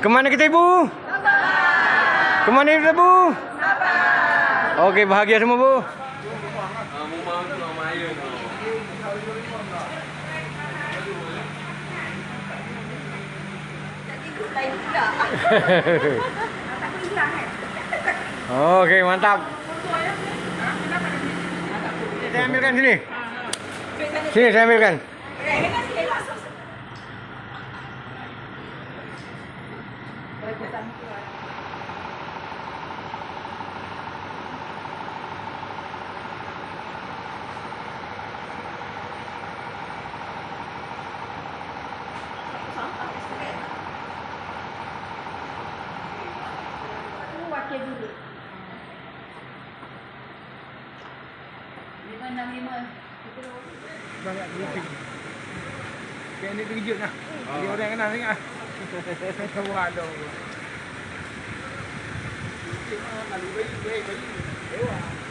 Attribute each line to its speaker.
Speaker 1: Kemana kita ibu? Kemana kita bu? Oke, bahagia semua bu. Oke, mantap. Saya ambilkan sini. Sini saya ambilkan.
Speaker 2: Dulu 565
Speaker 3: banyak briefing. Kayak ini terkejut lah. Dia orang yang kenal ni ah. Semua ada. Kalau bayi.